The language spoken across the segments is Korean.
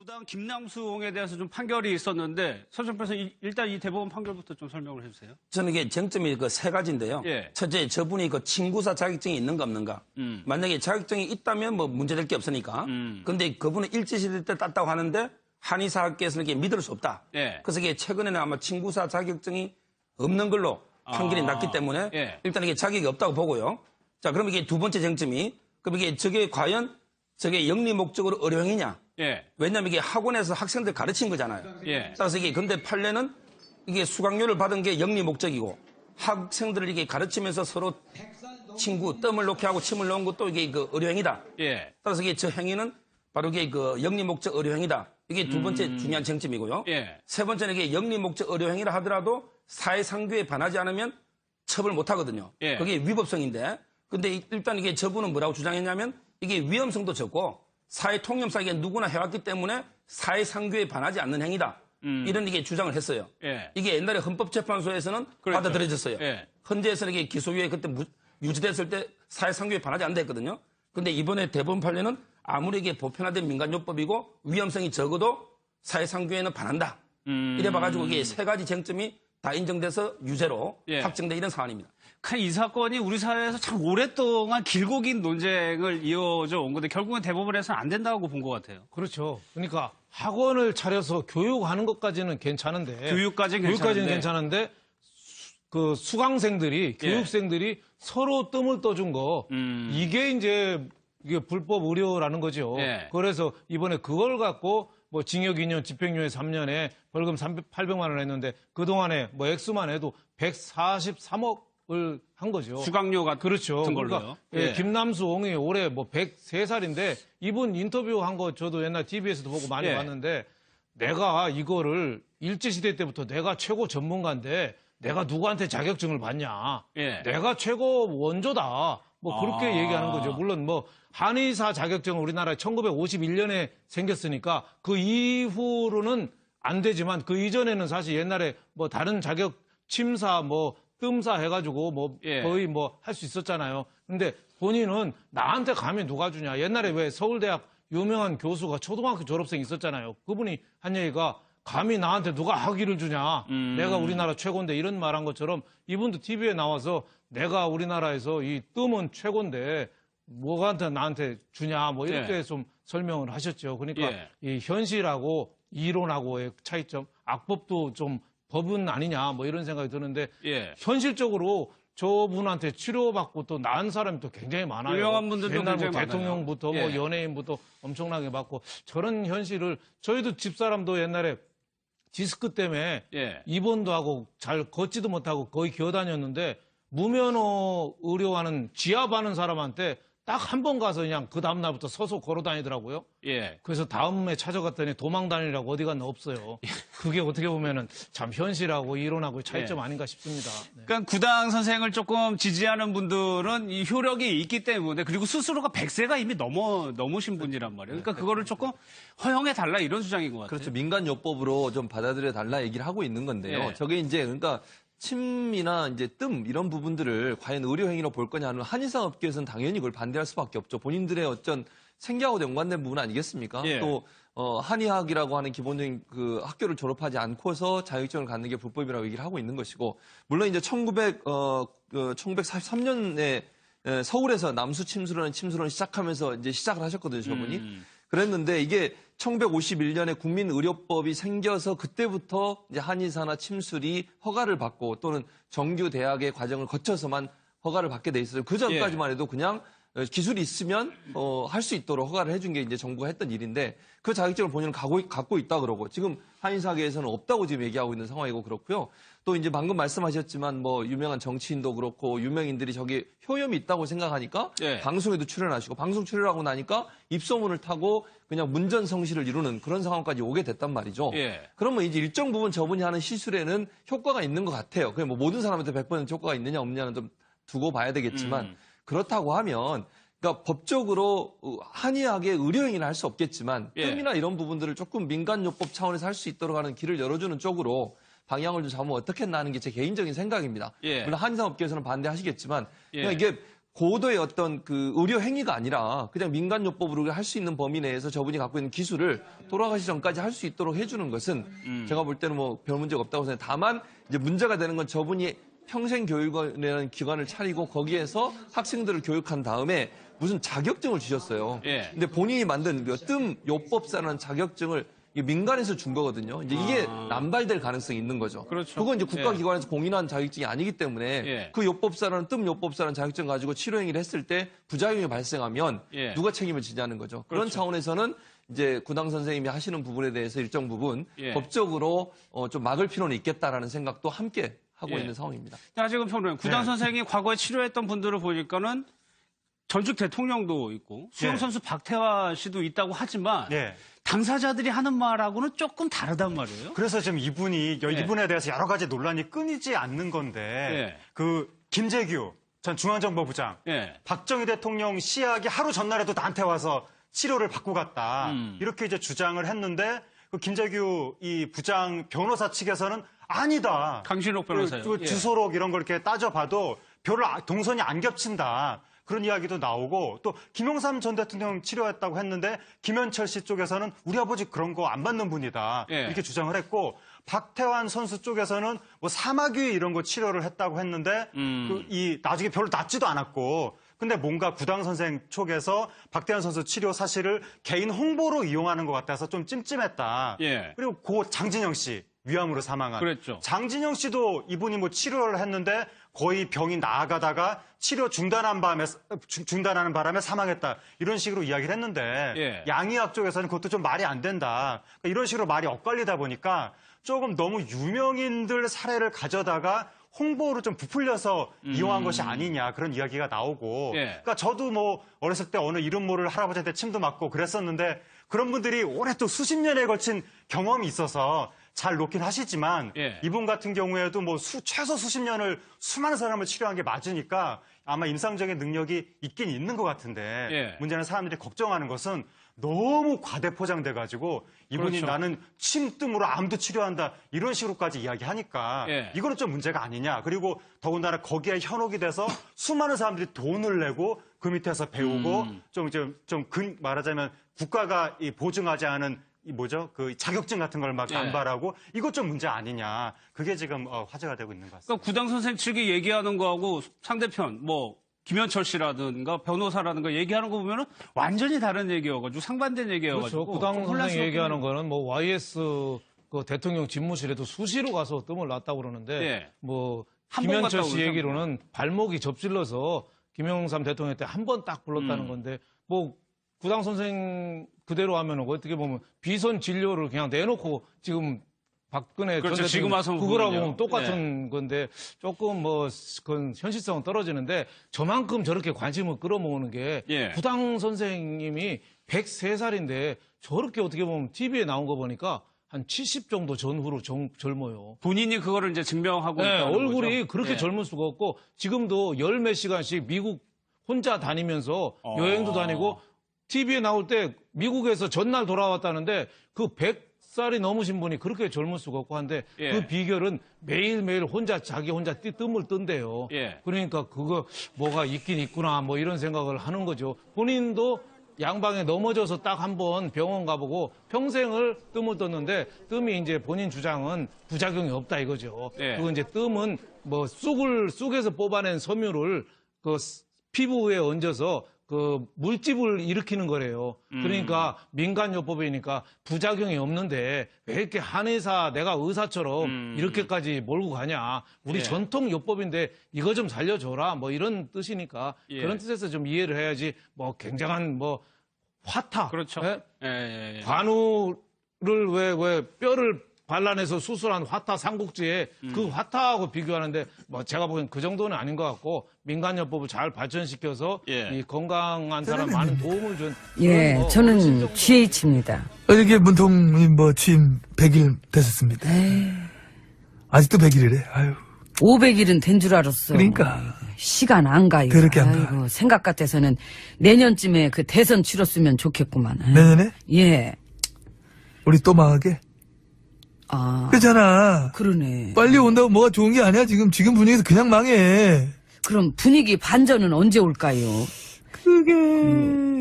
구당 김남수옹에 대해서 좀 판결이 있었는데 서정 변호사 일단 이 대법원 판결부터 좀 설명을 해주세요. 저는 이게 쟁점이 그 세 가지인데요. 예. 첫째, 저분이 그 친구사 자격증이 있는가 없는가. 만약에 자격증이 있다면 뭐 문제될 게 없으니까. 근데 그분은 일제시대 때 땄다고 하는데 한의사학계에서는 이게 믿을 수 없다. 예. 그래서 이게 최근에는 아마 친구사 자격증이 없는 걸로 판결이 났기 때문에 예. 일단 이게 자격이 없다고 보고요. 자, 그럼 이게 두 번째 쟁점이 그럼 이게 저게 과연 저게 영리 목적으로 의료행위냐? 예. 왜냐하면 이게 학원에서 학생들 가르친 거잖아요. 예. 따라서 이게 근데 판례는 이게 수강료를 받은 게 영리 목적이고 학생들을 이게 가르치면서 서로 친구 뜸을 놓게 하고 침을 놓은 것도 이게 그 의료행위다. 예. 따라서 이게 저 행위는 바로 이게 그 영리 목적 의료행위다. 이게 두 번째 중요한 쟁점이고요. 예. 세 번째는 이게 영리 목적 의료행위라 하더라도 사회상규에 반하지 않으면 처벌 못 하거든요. 예. 그게 위법성인데 근데 일단 이게 저분은 뭐라고 주장했냐면 이게 위험성도 적고 사회 통념상 이게 누구나 해왔기 때문에 사회상규에 반하지 않는 행위다. 이런 이게 주장을 했어요. 예. 이게 옛날에 헌법재판소에서는 그렇죠. 받아들여졌어요. 예. 헌재에서는 이게 기소유예 그때 유지됐을 때 사회상규에 반하지 않는다 했거든요. 근데 이번에 대법원 판례는 아무리 이게 보편화된 민간요법이고 위험성이 적어도 사회상규에는 반한다. 이래 봐가지고 이게 세 가지 쟁점이 다 인정돼서 유죄로 예. 확정된 이런 사안입니다. 이 사건이 우리 사회에서 참 오랫동안 길고 긴 논쟁을 이어져 온 건데 결국은 대법원에서는 안 된다고 본 것 같아요. 그렇죠. 그러니까 학원을 차려서 교육하는 것까지는 괜찮은데 교육까지는 괜찮은데 그 수강생들이 예. 교육생들이 서로 뜸을 떠준 거 이게 이제 이게 불법 의료라는 거죠. 예. 그래서 이번에 그걸 갖고 뭐 징역 2년, 집행유예 3년에 벌금 800만 원 했는데 그동안에 뭐 액수만 해도 143억을 한 거죠. 수강료가 그렇죠. 같은 걸로요. 그러니까 예, 김남수옹이 올해 뭐 103살인데 이분 인터뷰한 거 저도 옛날 TV에서도 보고 많이 예. 봤는데 내가 이거를 일제시대 때부터 내가 최고 전문가인데 내가 누구한테 자격증을 받냐. 예. 내가 최고 원조다. 뭐 그렇게 얘기하는 거죠. 물론 뭐 한의사 자격증은 우리나라에 1951년에 생겼으니까 그 이후로는 안 되지만 그 이전에는 사실 옛날에 뭐 다른 자격 침사 뭐 뜸사 해가지고 뭐 예. 거의 뭐 할 수 있었잖아요. 근데 본인은 나한테 감히 누가 주냐. 옛날에 왜 서울대학 유명한 교수가 초등학교 졸업생 있었잖아요. 그분이 한 얘기가 감히 나한테 누가 학위를 주냐. 내가 우리나라 최고인데 이런 말 한 것처럼 이분도 TV에 나와서 내가 우리나라에서 이 뜸은 최고인데 뭐가 나한테 주냐. 뭐 이렇게 예. 좀 설명을 하셨죠. 그러니까 예. 이 현실하고 이론하고의 차이점, 악법도 좀 법은 아니냐. 뭐 이런 생각이 드는데 예. 현실적으로 저분한테 치료받고 또 나은 사람이 또 굉장히 많아요. 유명한 분들도 옛날 뭐 굉장히 많아요. 대통령부터 예. 뭐 연예인부터 엄청나게 받고 저런 현실을 저희도 집사람도 옛날에 디스크 때문에 예. 입원도 하고 잘 걷지도 못하고 거의 기어다녔는데 무면허 의료하는 지압하는 사람한테 딱 한 번 가서 그냥 그 다음날부터 서서 걸어 다니더라고요. 예. 그래서 다음에 찾아갔더니 도망 다니라고 어디 갔나 없어요. 그게 어떻게 보면은 참 현실하고 이론하고의 차이점 예. 아닌가 싶습니다. 네. 그러니까 구당 선생을 조금 지지하는 분들은 이 효력이 있기 때문에 그리고 스스로가 100세가 이미 넘으신 분이란 말이에요. 그러니까 그거를 조금 허용해 달라 이런 주장인 것 같아요. 그렇죠. 민간요법으로 좀 받아들여 달라 얘기를 하고 있는 건데요. 예. 저게 이제 그러니까 침이나 이제 뜸 이런 부분들을 과연 의료행위로 볼 거냐 하는 한의사업계에서는 당연히 그걸 반대할 수밖에 없죠. 본인들의 어떤 생계하고 연관된 부분 아니겠습니까? 예. 또 한의학이라고 하는 기본적인 그 학교를 졸업하지 않고서 자격증을 갖는 게 불법이라고 얘기를 하고 있는 것이고 물론 이제 1943년에 서울에서 남수 침수라는 침수론을 시작하면서 이제 시작을 하셨거든요, 저분이. 그랬는데 이게 1951년에 국민의료법이 생겨서 그때부터 이제 한의사나 침술이 허가를 받고 또는 정규 대학의 과정을 거쳐서만 허가를 받게 돼 있어요. 그 전까지만 해도 그냥 기술이 있으면 할 수 있도록 허가를 해준 게 이제 정부가 했던 일인데 그 자격증을 본인은 갖고 있다 그러고 지금 한의사계에서는 없다고 지금 얘기하고 있는 상황이고 그렇고요. 또 이제 방금 말씀하셨지만 뭐 유명한 정치인도 그렇고 유명인들이 저기 효염이 있다고 생각하니까 예. 방송에도 출연하시고 방송 출연하고 나니까 입소문을 타고 그냥 문전성시를 이루는 그런 상황까지 오게 됐단 말이죠. 예. 그러면 이제 일정 부분 저분이 하는 시술에는 효과가 있는 것 같아요. 그게 뭐 모든 사람한테 100% 효과가 있느냐 없느냐는 좀 두고 봐야 되겠지만 그렇다고 하면 그러니까 법적으로 한의학의 의료행위는 할 수 없겠지만 예. 뜸이나 이런 부분들을 조금 민간요법 차원에서 할 수 있도록 하는 길을 열어주는 쪽으로 방향을 좀 잡으면 어떻겠나 하는 게 제 개인적인 생각입니다. 예. 물론 한의사업계에서는 반대하시겠지만 예. 그냥 이게 고도의 어떤 그 의료 행위가 아니라 그냥 민간요법으로 할 수 있는 범위 내에서 저분이 갖고 있는 기술을 돌아가시 전까지 할 수 있도록 해주는 것은 제가 볼 때는 뭐 별 문제가 없다고 생각해요. 다만 이제 문제가 되는 건 저분이 평생교육원이라는 기관을 차리고 거기에서 학생들을 교육한 다음에 무슨 자격증을 주셨어요. 예. 근데 본인이 만든 그 뜸 요법사라는 자격증을 이게 민간에서 준 거거든요. 이제 이게 남발될 가능성이 있는 거죠. 그렇죠. 그건 이제 국가기관에서 공인한 자격증이 아니기 때문에 예. 그 요법사라는 뜸 요법사라는 자격증 가지고 치료행위를 했을 때 부작용이 발생하면 예. 누가 책임을 지냐는 거죠. 그런 그렇죠. 차원에서는 이제 구당 선생님이 하시는 부분에 대해서 일정 부분 예. 법적으로 좀 막을 필요는 있겠다라는 생각도 함께 하고 예. 있는 상황입니다. 하지금 평론가님, 구당 선생이 과거에 치료했던 분들을 보니까는 전직 대통령도 있고 수영선수 박태화 씨도 있다고 하지만 예. 당사자들이 하는 말하고는 조금 다르단 말이에요. 그래서 지금 이분에 대해서 여러 가지 논란이 끊이지 않는 건데 예. 그 김재규 전 중앙정보부장 예. 박정희 대통령 시약이 하루 전날에도 나한테 와서 치료를 받고 갔다 이렇게 이제 주장을 했는데 그 김재규 이 부장 변호사 측에서는 아니다. 강신옥 변호사요. 그 예. 주소록 이런 걸 이렇게 따져봐도 별로 동선이 안 겹친다. 그런 이야기도 나오고 또 김영삼 전 대통령 치료했다고 했는데 김현철 씨 쪽에서는 우리 아버지 그런 거 안 받는 분이다. 예. 이렇게 주장을 했고 박태환 선수 쪽에서는 뭐 사마귀 이런 거 치료를 했다고 했는데 나중에 별로 낫지도 않았고 근데 뭔가 구당 선생 쪽에서 박태환 선수 치료 사실을 개인 홍보로 이용하는 것 같아서 좀 찜찜했다. 예. 그리고 고 장진영 씨 위암으로 사망한. 그랬죠. 장진영 씨도 이분이 뭐 치료를 했는데 거의 병이 나아가다가 치료 중단하는 바람에 사망했다. 이런 식으로 이야기를 했는데 예. 양의학 쪽에서는 그것도 좀 말이 안 된다. 그러니까 이런 식으로 말이 엇갈리다 보니까 조금 너무 유명인들 사례를 가져다가 홍보로 좀 부풀려서 이용한 것이 아니냐 그런 이야기가 나오고 예. 그러니까 저도 뭐 어렸을 때 어느 이름 모를 할아버지한테 침도 맞고 그랬었는데 그런 분들이 올해 또 수십 년에 걸친 경험이 있어서 잘 놓긴 하시지만 예. 이분 같은 경우에도 뭐 최소 수십 년을 수많은 사람을 치료한 게 맞으니까 아마 임상적인 능력이 있긴 있는 것 같은데 예. 문제는 사람들이 걱정하는 것은 너무 과대 포장돼가지고 이분이 그렇죠. 나는 침뜸으로 암도 치료한다 이런 식으로까지 이야기하니까 예. 이거는 좀 문제가 아니냐. 그리고 더군다나 거기에 현혹이 돼서 수많은 사람들이 돈을 내고 그 밑에서 배우고 말하자면 국가가 보증하지 않은 그 자격증 같은 걸 막 예. 남발하고 이것 좀 문제 아니냐. 그게 지금 화제가 되고 있는 것 같습니다. 그러니까 구당 선생 측이 얘기하는 거하고 상대편 뭐 김현철 씨라든가 변호사라든가 얘기하는 거 보면은 완전히 다른 얘기여가지고 상반된 얘기여가지고 그렇죠. 구당 좀 선생이 혼란스럽긴 얘기하는 해요. 거는 뭐 YS 그 대통령 집무실에도 수시로 가서 뜸을 놨다고 그러는데 예. 뭐 한번 김현철 갔다 씨 오죠. 얘기로는 발목이 접질러서 김영삼 대통령 때 한 번 딱 불렀다는 건데 뭐 구당 선생 그대로 하면은 어떻게 보면 비선 진료를 그냥 내놓고 지금 박근혜 그렇죠. 전 지금 와서 대통령 그거라고 보면요. 보면 똑같은 건데 조금 뭐 그건 현실성은 떨어지는데 저만큼 저렇게 관심을 끌어모으는 게 예. 구당 선생님이 103살인데 저렇게 어떻게 보면 TV에 나온 거 보니까 한 70 정도 전후로 젊어요. 본인이 그거를 이제 증명하고 네, 있다는 얼굴이 거죠. 그렇게 예. 젊을 수가 없고 지금도 열 몇 시간씩 미국 혼자 다니면서 여행도 다니고 TV에 나올 때 미국에서 전날 돌아왔다는데 그 100살이 넘으신 분이 그렇게 젊을 수가 없고 한데 예. 그 비결은 매일매일 자기 혼자 뜸을 뜬대요. 예. 그러니까 그거 뭐가 있긴 있구나 뭐 이런 생각을 하는 거죠. 본인도 양방에 넘어져서 딱 한 번 병원 가보고 평생을 뜸을 떴는데 뜸이 이제 본인 주장은 부작용이 없다 이거죠. 예. 그리고 이제 뜸은 뭐 쑥에서 뽑아낸 섬유를 그 피부에 얹어서 그 물집을 일으키는 거래요. 그러니까 민간요법이니까 부작용이 없는데 왜 이렇게 한의사 내가 의사처럼 이렇게까지 몰고 가냐. 우리 예. 전통 요법인데 이거 좀 살려줘라. 뭐 이런 뜻이니까 예. 그런 뜻에서 좀 이해를 해야지 뭐 굉장한 뭐 화타. 그렇죠. 예? 예. 관우를 왜 뼈를 반란해서 수술한 화타 삼국지에 그 화타하고 비교하는데 뭐 제가 보기엔 그 정도는 아닌 것 같고 민간요법을 잘 발전시켜서 예. 이 건강한 사람 많은 도움을 준 예, 그런 뭐 저는 실적으로 GH입니다. 어저께 문통님 뭐 취임 100일 됐었습니다. 아직도 100일이래. 아유. 500일은 된 줄 알았어. 그러니까. 시간 안 가요. 그렇게 안 가. 아이고, 생각 같아서는 내년쯤에 그 대선 치렀으면 좋겠구만. 아유. 내년에 예. 우리 또 망하게. 아, 그렇잖아. 그러네. 빨리 온다고 뭐가 좋은 게 아니야. 지금 분위기에서 그냥 망해. 그럼 분위기 반전은 언제 올까요? 그게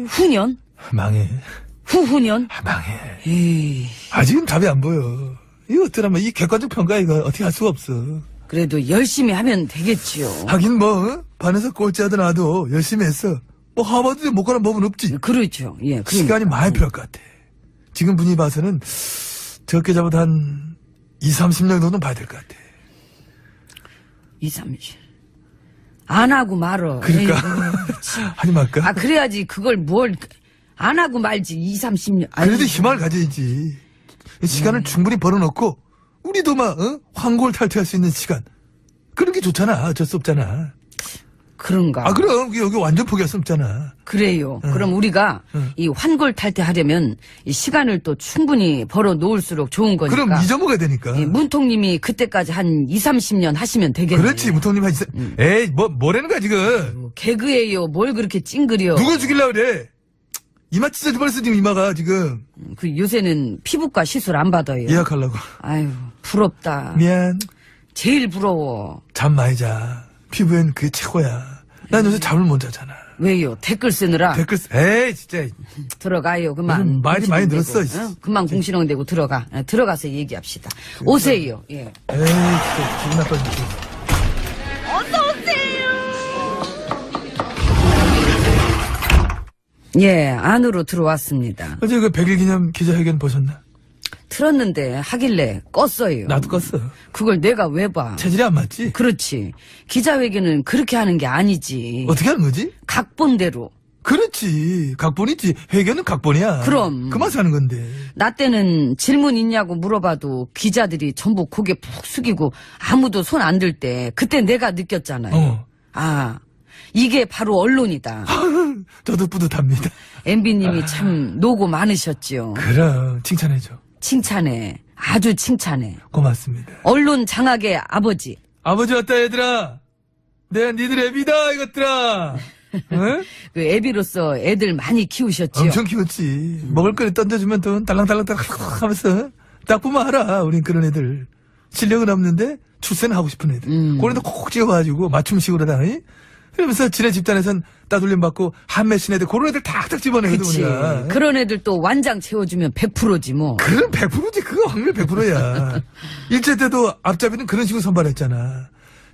후년? 망해. 후후년? 망해. 에이, 아직은 답이 안 보여. 이거 어쩌라면 이 객관적 평가 이거 어떻게 할 수가 없어. 그래도 열심히 하면 되겠지요. 하긴 뭐 반에서 꼴찌하던 나도 열심히 했어. 뭐 하버드에 못 가는 법은 없지. 그렇죠. 예, 시간이 많이 필요할 것 같아. 지금 분위기 봐서는 적게 잡아도 한 2, 30년 정도는 봐야 될 것 같아. 2, 30. 안 하고 말어. 그러니까 에이구. 하지 말까? 아, 그래야지 그걸 안 하고 말지, 2, 30년. 그래도 희망을 가져야지. 시간을 충분히 벌어놓고 우리도 막 황골 탈퇴할 수 있는 시간. 그런 게 좋잖아. 어쩔 수 없잖아. 그런가. 아 그럼 여기 완전 포기할 수 없잖아. 그래요. 그럼 우리가 이 환골 탈퇴하려면 이 시간을 또 충분히 벌어 놓을수록 좋은 거니까. 그럼 잊어먹어야 되니까. 예, 문통님이 그때까지 한 2, 30년 하시면 되겠네요. 그렇지 무통님 하지. 에이 뭐라는 거야 지금. 개그예요. 뭘 그렇게 찡그려. 누굴 죽이려고 그래. 이마 찢어져 버렸어 지금 이마가 지금. 그 요새는 피부과 시술 안 받아요. 예약하려고. 아유, 부럽다. 미안. 제일 부러워. 잠 많이 자. 피부엔 그게 최고야. 난 요새 잠을 못 자잖아. 왜요? 댓글 쓰느라. 댓글 에이 진짜. 들어가요. 그만. 요즘 말이 많이 공시렁대고, 늘었어, 응? 그만 공시렁대고 들어가. 들어가서 얘기합시다. 오세요. 예. 에이 진짜 기분 나빠 죽겠어. 예, 안으로 들어왔습니다. 어제 그 100일 기념 기자회견 보셨나? 틀었는데 하길래 껐어요. 나도 껐어. 그걸 내가 왜 봐? 체질이 안 맞지? 그렇지. 기자회견은 그렇게 하는 게 아니지. 어떻게 하는 거지? 각본대로. 그렇지. 각본이지. 회견은 각본이야. 그럼. 그만 사는 건데. 나 때는 질문 있냐고 물어봐도 기자들이 전부 고개 푹 숙이고 아무도 손 안 들 때 그때 내가 느꼈잖아요. 어. 아, 이게 바로 언론이다. 저도 뿌듯합니다. MB님이 참 노고 많으셨지요. 그럼 칭찬해줘. 칭찬해. 아주 칭찬해. 고맙습니다. 언론 장악의 아버지. 아버지 왔다 얘들아. 내가 니들 애비다 이것들아. 응? 그 애비로서 애들 많이 키우셨지요. 엄청 키웠지. 먹을 거리 던져주면 돈 달랑달랑달랑 하면서 딱 보면 알아. 우린 그런 애들. 실력은 없는데 출세는 하고 싶은 애들. 그런데 콕 찍어가지고 맞춤식으로다. 그러면서 지네 집단에선 따돌림 받고 한매신 애들 그런 애들 탁탁 집어내거든 그치. 우리가. 그런 애들 또 완장 채워주면 100%지 뭐. 그럼 100%지. 그거 확률 100%야. 일제 때도 앞잡이는 그런 식으로 선발했잖아.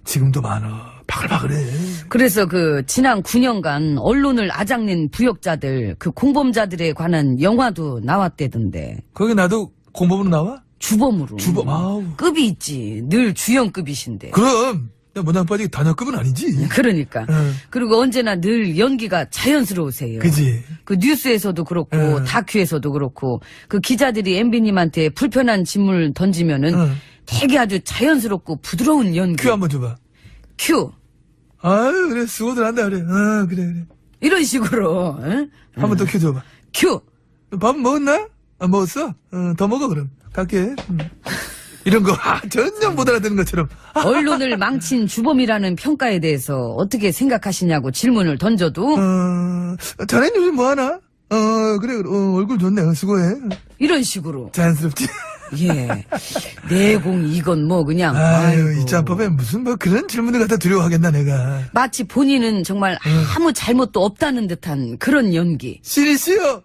지금도 많어. 바글바글해. 그래서 그 지난 9년간 언론을 아작낸 부역자들, 그 공범자들에 관한 영화도 나왔대던데. 거기 나도 공범으로 나와? 주범으로. 주범. 아우. 급이 있지. 늘 주연급이신데. 그럼 야 모양 빠지게 단역급은 아니지. 그러니까. 응. 그리고 언제나 늘 연기가 자연스러우세요. 그지. 그 뉴스에서도 그렇고 응. 다큐에서도 그렇고 그 기자들이 MB님한테 불편한 질문을 던지면은 응. 되게 아주 자연스럽고 부드러운 연기. 큐 한번 줘봐. 큐. 아유 그래 수고들 한다 그래. 그래. 이런 식으로. 응? 한 번 더 큐 줘봐. 큐. 밥 먹었나? 안 먹었어? 더 먹어 그럼. 갈게. 이런 거 전혀 못 알아듣는 것처럼. 언론을 망친 주범이라는 평가에 대해서 어떻게 생각하시냐고 질문을 던져도 자네는 요즘 뭐 하나? 그래 얼굴 좋네. 수고해. 이런 식으로. 자연스럽지. 예. 내공 이건 뭐 그냥. 아유 아이고. 이 짬밥에 무슨 뭐 그런 질문을 갖다 두려워하겠나 내가. 마치 본인은 정말 아무 잘못도 없다는 듯한 그런 연기. 신이씨여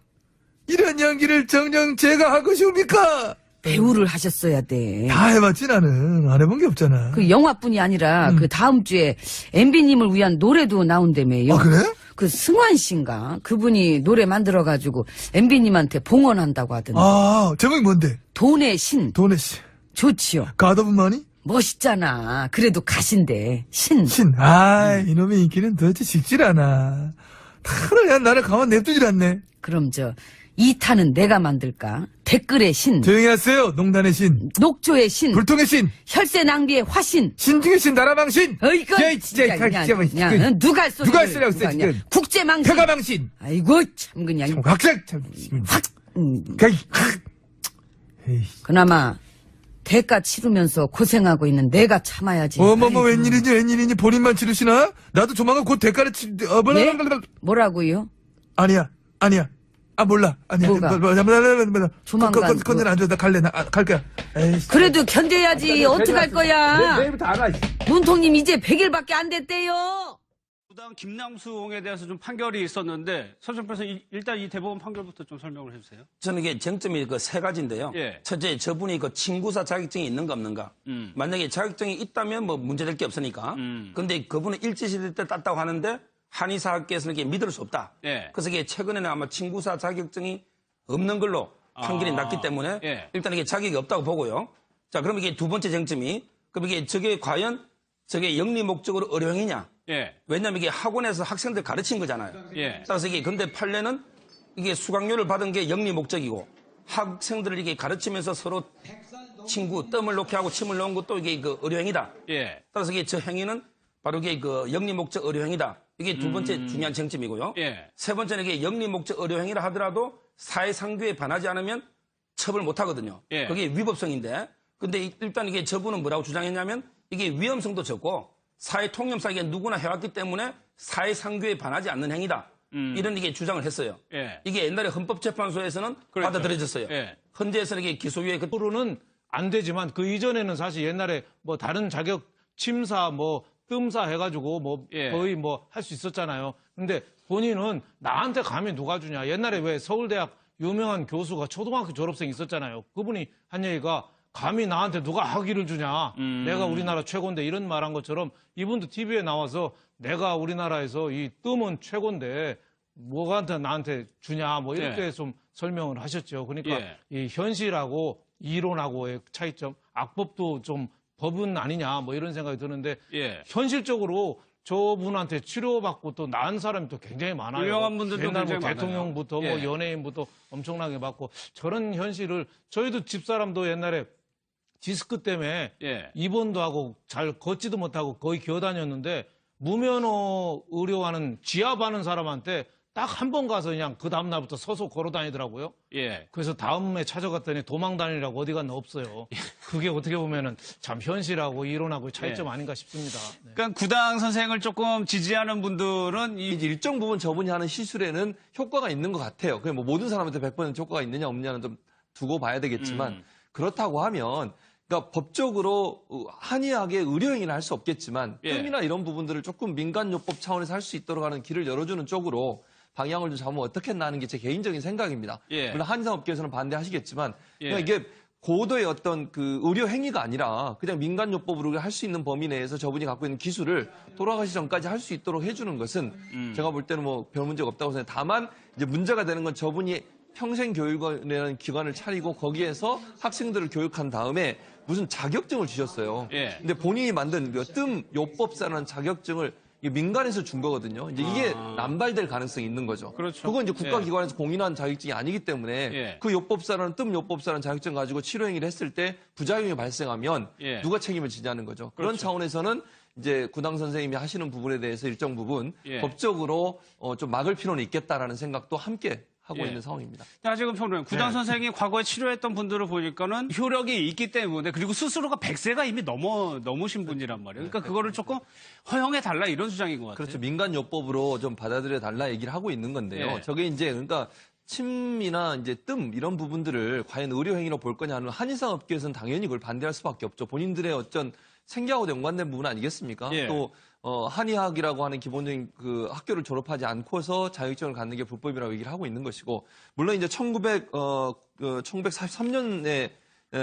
이런 연기를 정녕 제가 할 것이옵니까? 배우를 하셨어야 돼. 다 해봤지 나는. 안 해본 게 없잖아. 그 영화뿐이 아니라 그 다음 주에 MB님을 위한 노래도 나온다며요. 아 그래? 그 승환 씨인가? 그분이 노래 만들어가지고 MB님한테 봉헌한다고 하던데. 아 제목이 뭔데? 돈의 신. 도네씨. 좋지요. God of Money? 멋있잖아. 그래도 가신데. 신. 신. 이놈의 인기는 도대체 식질 않아. 다 그냥 나를 가만 냅두질 않네. 그럼 저 2탄은 내가 만들까? 댓글의 신. 조용히 하세요. 농단의 신. 녹조의 신. 불통의 신. 혈세 낭비의 화신. 신중의 신. 나라망신. 어이구, 야, 진짜 진짜, 그냥 누가 할 소리를 누가 할 소리라고 누가 써, 그냥 지금. 국제망신. 평화망신. 아이고 참 그냥 각색. 참. 확. 에이. 그나마 대가 치르면서 고생하고 있는 내가 참아야지. 아이고. 웬일이니 본인만 치르시나? 나도 조만간 곧 대가를 예? 뭐라고요? 아니야. 아, 몰라. 아니, 뭐가? 조만간 건전 안 줘. 나 갈래. 갈 거야. 에이씨. 그래도 견뎌야지. 어떡할 거야. 내일부터 안 와. 문통님 이제 100일밖에 안 됐대요. 부당 김남수홍에 대해서 좀 판결이 있었는데 서정표에서 일단 이 대법원 판결부터 좀 설명을 해주세요. 저는 이게 쟁점이 그 세 가지인데요. 예. 첫째, 저분이 그 친구사 자격증이 있는가 없는가. 만약에 자격증이 있다면 뭐 문제될 게 없으니까. 근데 그분은 일제시대 때 땄다고 하는데 한의사학계에서는 이게 믿을 수 없다. 예. 그래서 이게 최근에는 아마 친구사 자격증이 없는 걸로 판결이 났기 때문에 예. 일단 이게 자격이 없다고 보고요. 자, 그럼 이게 두 번째 쟁점이 그럼 이게 저게 과연 저게 영리 목적으로 의료행위냐? 예. 왜냐하면 이게 학원에서 학생들 가르친 거잖아요. 예. 따라서 이게 근데 판례는 이게 수강료를 받은 게 영리 목적이고 학생들을 이게 가르치면서 서로 친구 뜸을 놓게 하고 침을 놓은 것도 이게 그 의료행위다. 예. 따라서 이게 저 행위는 바로 이게 그 영리 목적 의료행위다. 이게 두 번째 중요한 쟁점이고요. 예. 세 번째는 이게 영리 목적 의료행위라 하더라도 사회상규에 반하지 않으면 처벌 못 하거든요. 예. 그게 위법성인데 근데 일단 이게 저분은 뭐라고 주장했냐면 이게 위험성도 적고 사회 통념상 이게 누구나 해왔기 때문에 사회상규에 반하지 않는 행위다. 이런 이게 주장을 했어요. 예. 이게 옛날에 헌법재판소에서는 그렇죠. 받아들여졌어요. 예. 헌재에서는 이게 기소유예 그 으로는 안 되지만 그 이전에는 사실 옛날에 뭐 다른 자격 침사 뭐 뜸사 해가지고 뭐 예. 거의 뭐 할 수 있었잖아요. 근데 본인은 나한테 감히 누가 주냐. 옛날에 왜 서울대학 유명한 교수가 초등학교 졸업생 있었잖아요. 그분이 한 얘기가 감히 나한테 누가 학위를 주냐. 내가 우리나라 최고인데 이런 말한 것처럼 이분도 TV에 나와서 내가 우리나라에서 이 뜸은 최고인데 뭐가 나한테 주냐 뭐 이렇게 예. 좀 설명을 하셨죠. 그러니까 예. 이 현실하고 이론하고의 차이점, 악법도 좀 법은 아니냐 뭐 이런 생각이 드는데 예. 현실적으로 저분한테 치료받고 또 나은 사람이 또 굉장히 많아요. 유명한 분들도 옛날 뭐 굉장히 많아요. 대통령부터 예. 뭐 연예인부터 엄청나게 받고 저런 현실을 저희도 집사람도 옛날에 디스크 때문에 예. 입원도 하고 잘 걷지도 못하고 거의 기어다녔는데 무면허 의료하는 지압하는 사람한테 딱 한 번 가서 그냥 그 다음날부터 서서 걸어 다니더라고요. 예. 그래서 다음에 찾아갔더니 도망 다니라고 어디 갔나 없어요. 그게 어떻게 보면은 참 현실하고 이론하고의 차이점 예. 아닌가 싶습니다. 네. 그러니까 구당 선생을 조금 지지하는 분들은 이제 일정 부분 저분이 하는 시술에는 효과가 있는 것 같아요. 그냥 뭐 모든 사람한테 100% 효과가 있느냐 없느냐는 좀 두고 봐야 되겠지만 그렇다고 하면 그러니까 법적으로 한의학의 의료행위는 할 수 없겠지만 예. 뜸이나 이런 부분들을 조금 민간요법 차원에서 할 수 있도록 하는 길을 열어주는 쪽으로 방향을 좀 잡으면 어떻겠나 하는 게 제 개인적인 생각입니다. 예. 물론 한의사업계에서는 반대하시겠지만 예. 그러니까 이게 고도의 어떤 그 의료 행위가 아니라 그냥 민간요법으로 할 수 있는 범위 내에서 저분이 갖고 있는 기술을 돌아가시 전까지 할 수 있도록 해주는 것은 제가 볼 때는 뭐 별 문제가 없다고 생각해요. 다만 이제 문제가 되는 건 저분이 평생교육원이라는 기관을 차리고 거기에서 학생들을 교육한 다음에 무슨 자격증을 주셨어요. 예. 근데 본인이 만든 그 뜸 요법사라는 자격증을 이게 민간에서 준 거거든요. 이제 이게 남발될 가능성이 있는 거죠. 그렇죠. 그건 이제 예. 국가기관에서 공인한 자격증이 아니기 때문에 예. 그 요법사라는 뜸 요법사라는 자격증 가지고 치료행위를 했을 때 부작용이 발생하면 예. 누가 책임을 지냐는 거죠. 그런 그렇죠. 차원에서는 이제 구당 선생님이 하시는 부분에 대해서 일정 부분 예. 법적으로 좀 막을 필요는 있겠다라는 생각도 함께 하고 예. 있는 상황입니다. 자, 지금 평론員구당 선생이 과거에 치료했던 분들을 보니까는 효력이 있기 때문에 그리고 스스로가 100세가 이미 넘으신 분이란 말이에요. 그러니까 그거를 조금 허용해 달라 이런 주장인 것 같아요. 그렇죠. 민간요법으로 좀 받아들여 달라 얘기를 하고 있는 건데요. 예. 저게 이제 그러니까 침이나 이제 뜸 이런 부분들을 과연 의료행위로 볼 거냐 하는 한의사업계에서는 당연히 그걸 반대할 수밖에 없죠. 본인들의 어떤 생계하고 연관된 부분 아니겠습니까? 예. 또 한의학이라고 하는 기본적인 그 학교를 졸업하지 않고서 자격증을 갖는 게 불법이라고 얘기를 하고 있는 것이고, 물론 이제 1943년에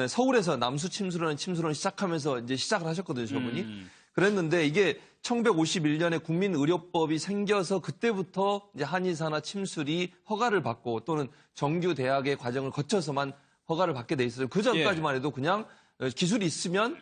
서울에서 남수 침수론을 시작하면서 이제 시작을 하셨거든요, 저분이. 그랬는데 이게 1951년에 국민의료법이 생겨서 그때부터 이제 한의사나 침술이 허가를 받고 또는 정규 대학의 과정을 거쳐서만 허가를 받게 돼 있어요. 그 전까지만 해도 그냥 기술이 있으면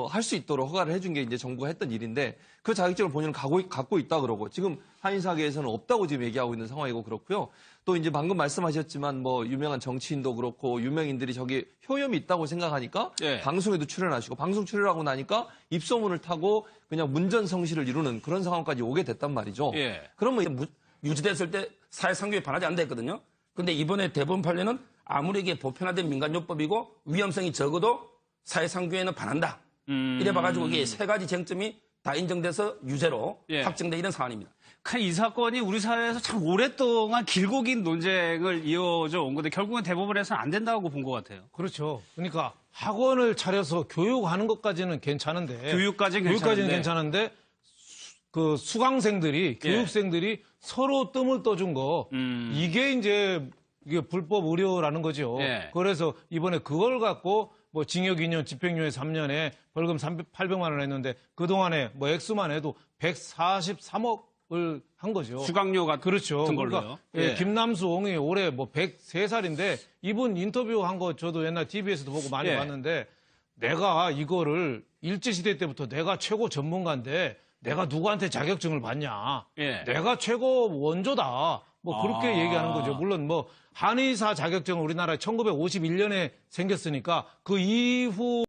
할 수 있도록 허가를 해준 게 이제 정부가 했던 일인데 그 자격증을 본인은 갖고 있다 그러고 지금 한의사계에서는 없다고 지금 얘기하고 있는 상황이고 그렇고요. 또 이제 방금 말씀하셨지만 뭐 유명한 정치인도 그렇고 유명인들이 저기 효염이 있다고 생각하니까 예. 방송에도 출연하시고 방송 출연하고 나니까 입소문을 타고 그냥 문전성시를 이루는 그런 상황까지 오게 됐단 말이죠. 예. 그러면 유지됐을 때 사회상규에 반하지 않는다 했거든요. 근데 이번에 대법원 판례는 아무리 이게 보편화된 민간요법이고 위험성이 적어도 사회상규에는 반한다. 이래 봐가지고 이게 세 가지 쟁점이 다 인정돼서 유죄로 예. 확정돼 이런 사안입니다. 이 사건이 우리 사회에서 참 오랫동안 길고 긴 논쟁을 이어져 온 건데 결국은 대법원에서는 안 된다고 본 것 같아요. 그렇죠. 그러니까 학원을 차려서 교육하는 것까지는 괜찮은데 교육까지는 괜찮은데 그 수강생들이 교육생들이 서로 뜸을 떠준 거 이게 이제 이게 불법 의료라는 거죠. 예. 그래서 이번에 그걸 갖고 뭐 징역 2년, 집행유예 3년에 벌금 800만 원 했는데 그동안에 뭐 액수만 해도 143억을 한 거죠. 수강료 같은 그렇죠. 걸로요. 그러니까 예, 김남수옹이 올해 뭐 103살인데 이분 인터뷰한 거 저도 옛날 TV에서도 보고 많이 예. 봤는데 내가 이거를 일제시대 때부터 내가 최고 전문가인데 내가 누구한테 자격증을 받냐. 예. 내가 최고 원조다. 뭐 그렇게 얘기하는 거죠. 물론 뭐 한의사 자격증은 우리나라에 1951년에 생겼으니까 그 이후